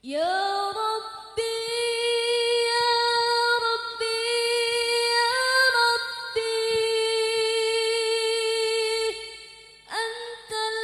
Ya Rabbi, Ya Rabbi, Ya Rabbi, Antal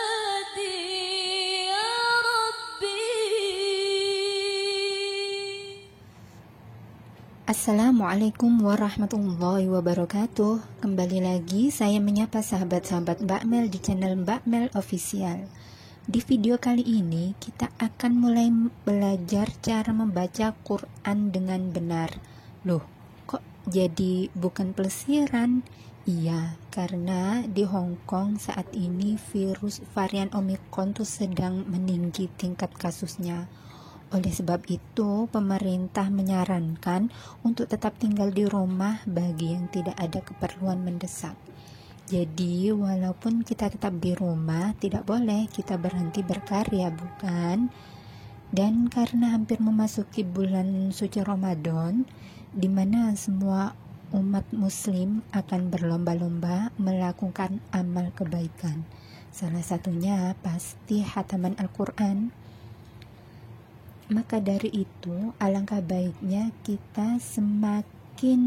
Hadi, Ya Rabbi. Assalamualaikum warahmatullahi wabarakatuh. Kembali lagi saya menyapa sahabat-sahabat Mbak Mel di channel Mbak Mel Official. Di video kali ini kita akan mulai belajar cara membaca Quran dengan benar. Loh, kok jadi bukan pelesiran? Iya, karena di Hong Kong saat ini virus varian Omicron tuh sedang meninggi tingkat kasusnya. Oleh sebab itu, pemerintah menyarankan untuk tetap tinggal di rumah bagi yang tidak ada keperluan mendesak. Jadi, walaupun kita tetap di rumah, tidak boleh kita berhenti berkarya, bukan? Dan karena hampir memasuki bulan suci Ramadan, di mana semua umat muslim akan berlomba-lomba melakukan amal kebaikan. Salah satunya pasti khataman Al-Quran. Maka dari itu, alangkah baiknya kita semakin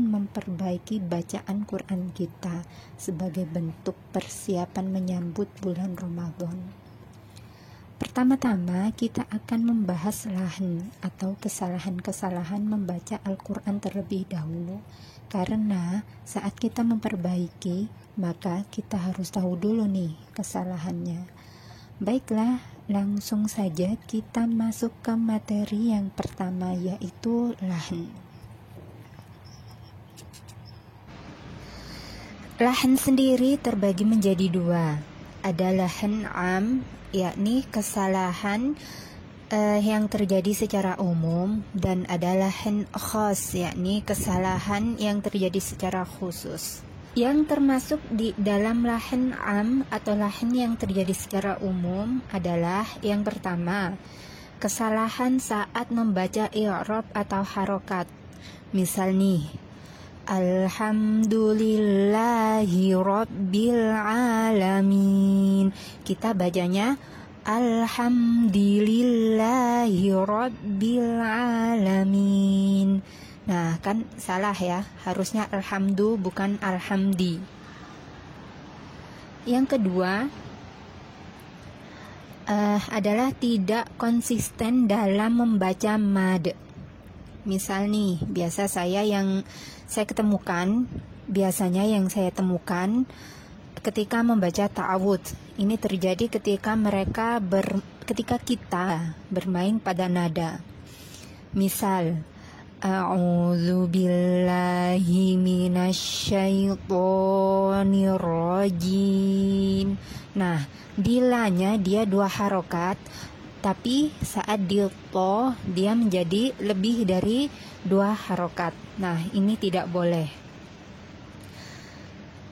memperbaiki bacaan Quran kita sebagai bentuk persiapan menyambut bulan Ramadan. Pertama-tama kita akan membahas lahan atau kesalahan-kesalahan membaca Al-Quran terlebih dahulu. Karena saat kita memperbaiki, maka kita harus tahu dulu nih kesalahannya. Baiklah, langsung saja kita masuk ke materi yang pertama, yaitu lahan. Lahan sendiri terbagi menjadi dua. Ada lahan am, yakni kesalahan yang terjadi secara umum, dan ada lahan khas, yakni kesalahan yang terjadi secara khusus. Yang termasuk di dalam lahan am atau lahan yang terjadi secara umum adalah yang pertama, kesalahan saat membaca i'rab atau harokat. Misal nih, Alhamdulillahi Rabbil Alamin. Kita bacanya Alhamdulillahi Rabbil Alamin. Nah, kan salah ya, harusnya alhamdu bukan alhamdi. Yang kedua adalah tidak konsisten dalam membaca mad. Misal nih, biasanya yang saya temukan ketika membaca ta'awud. Ini terjadi ketika kita bermain pada nada. Misal, A'udzu billahi minasyaitonir rajim. Nah, di la-nya dia 2 harokat, tapi saat di to dia menjadi lebih dari 2 harokat. Nah, ini tidak boleh.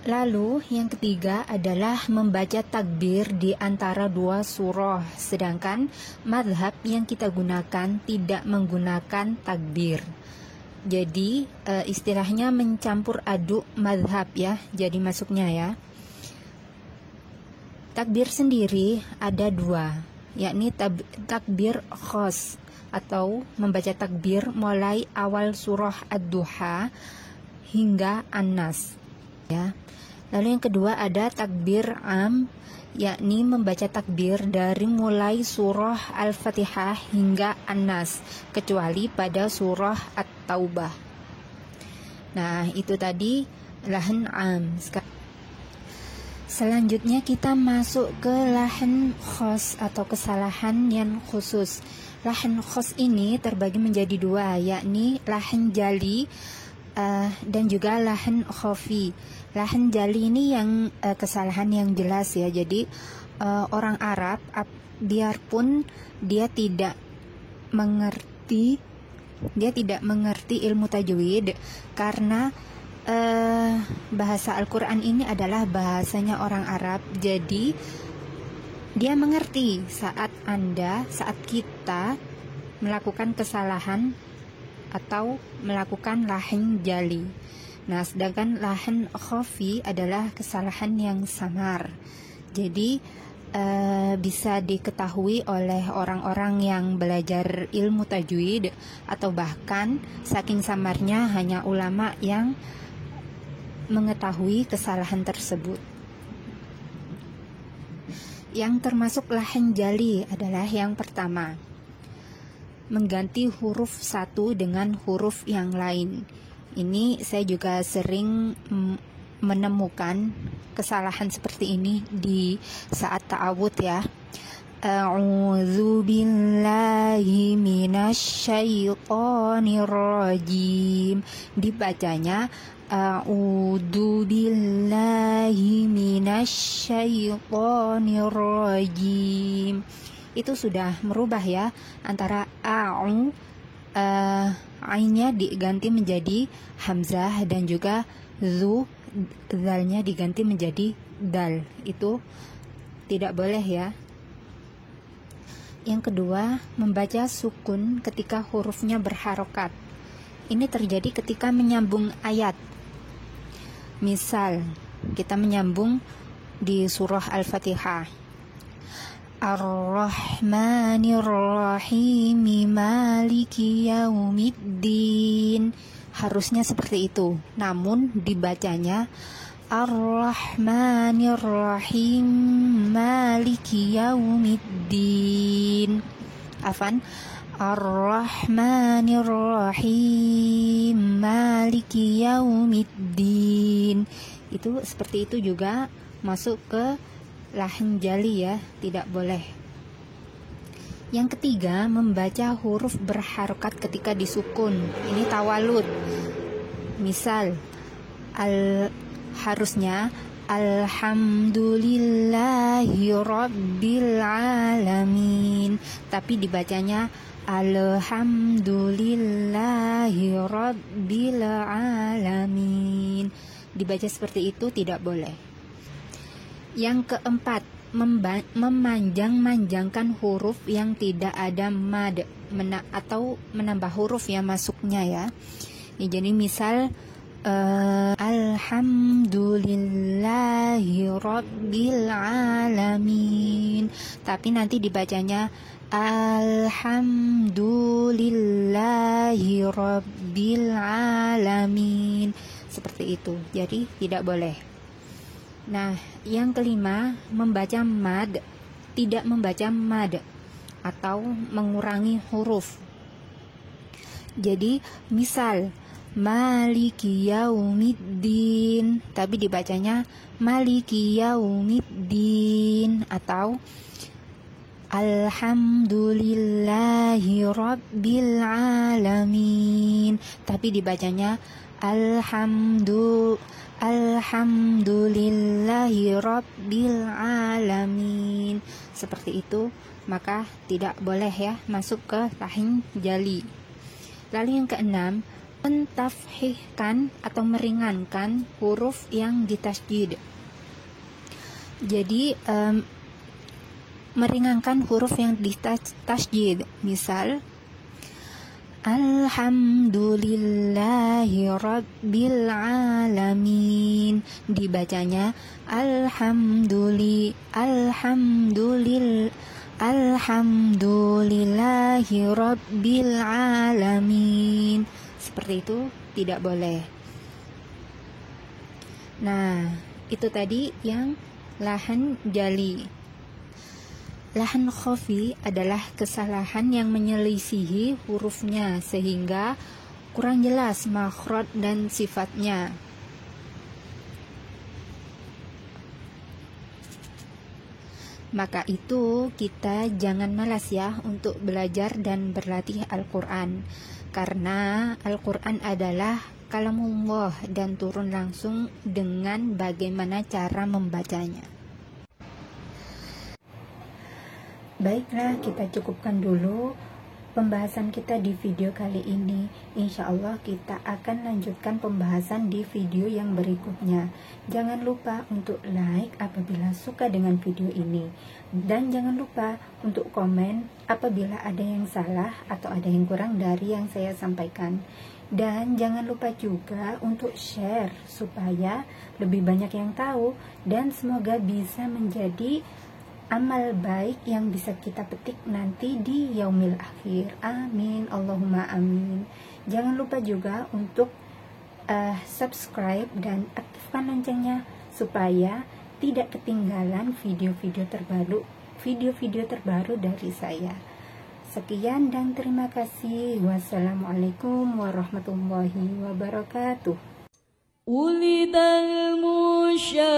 Lalu yang ketiga adalah membaca takbir di antara 2 surah, sedangkan mazhab yang kita gunakan tidak menggunakan takbir. Jadi istilahnya mencampur aduk mazhab ya, jadi masuknya ya. Takbir sendiri ada 2, yakni takbir khos atau membaca takbir mulai awal surah Ad-Duha hingga An-Nas ya. Lalu yang kedua ada takbir am, yakni membaca takbir dari mulai surah Al-Fatihah hingga An-Nas, kecuali pada surah At-Taubah. Nah, itu tadi lahan am. Selanjutnya kita masuk ke lahan khos atau kesalahan yang khusus. Lahan khos ini terbagi menjadi 2, yakni lahan jali dan juga lahan khafi. Lahan jali ini yang kesalahan yang jelas ya. Jadi orang Arab biarpun dia tidak mengerti ilmu tajwid, karena bahasa Al-Quran ini adalah bahasanya orang Arab. Jadi dia mengerti saat kita melakukan kesalahan atau melakukan lahan jali. Nah, sedangkan lahan khafi adalah kesalahan yang samar. Jadi bisa diketahui oleh orang-orang yang belajar ilmu tajwid, atau bahkan saking samarnya hanya ulama yang mengetahui kesalahan tersebut. Yang termasuk lahan jali adalah yang pertama, mengganti huruf satu dengan huruf yang lain. Ini saya juga sering menemukan kesalahan seperti ini di saat ta'awudz ya. A'udzu billahi minasyaitonir rajim. Dibacanya a'udzu billahi minasyaitonir rajim. Itu sudah merubah ya, antara ainnya diganti menjadi hamzah dan juga zalnya diganti menjadi dal. Itu tidak boleh ya. Yang kedua, membaca sukun ketika hurufnya berharokat. Ini terjadi ketika menyambung ayat. Misal, kita menyambung di surah Al-Fatihah. Ar-Rahmanir Rahim Maliki Yaumiddin. Harusnya seperti itu. Namun dibacanya Ar-Rahmanir Rahim Maliki Yaumiddin. Afan, Ar-Rahmanir Rahim Maliki Yaumiddin. Itu seperti itu juga masuk ke lahan jali ya, tidak boleh. Yang ketiga, membaca huruf berharokat ketika disukun. Ini tawalud. Misal, harusnya Alhamdulillahi Rabbil Alamin, tapi dibacanya Alhamdulillahi Rabbil Alamin. Dibaca seperti itu tidak boleh. Yang keempat, memanjang-manjangkan huruf yang tidak ada mad atau menambah huruf yang masuknya ya. Jadi misal Alhamdulillahi Rabbil Alamin, tapi nanti dibacanya Alhamdulillahi Rabbil Alamin. Seperti itu. Jadi tidak boleh. Nah, yang kelima, membaca mad, tidak membaca mad atau mengurangi huruf. Jadi, misal Maliki Yaumiddin, tapi dibacanya Maliki Yaumiddin, atau Alhamdulillahi Rabbil Alamin, tapi dibacanya Alhamdulillahi Rabbil Alamin. Seperti itu, maka tidak boleh ya masuk ke lahan jali. Lalu yang keenam, mentafhihkan atau meringankan huruf yang ditasjid. Jadi meringankan huruf yang ditasjid. Misal Alhamdulillahi Rabbil Alamin, dibacanya Alhamdulillahi Rabbil Alamin. Seperti itu tidak boleh. Nah, itu tadi yang lahan jali. Lahan khafi adalah kesalahan yang menyelisihi hurufnya sehingga kurang jelas makhraj dan sifatnya. Maka itu kita jangan malas ya untuk belajar dan berlatih Al-Quran, karena Al-Quran adalah kalamullah dan turun langsung dengan bagaimana cara membacanya. Baiklah, kita cukupkan dulu pembahasan kita di video kali ini. Insya Allah kita akan lanjutkan pembahasan di video yang berikutnya. Jangan lupa untuk like apabila suka dengan video ini, dan jangan lupa untuk komen apabila ada yang salah atau ada yang kurang dari yang saya sampaikan. Dan jangan lupa juga untuk share supaya lebih banyak yang tahu, dan semoga bisa menjadi amal baik yang bisa kita petik nanti di yaumil akhir. Amin, Allahumma amin. Jangan lupa juga untuk subscribe dan aktifkan loncengnya supaya tidak ketinggalan video-video terbaru dari saya. Sekian dan terima kasih. Wassalamualaikum warahmatullahi wabarakatuh. ولد المشرع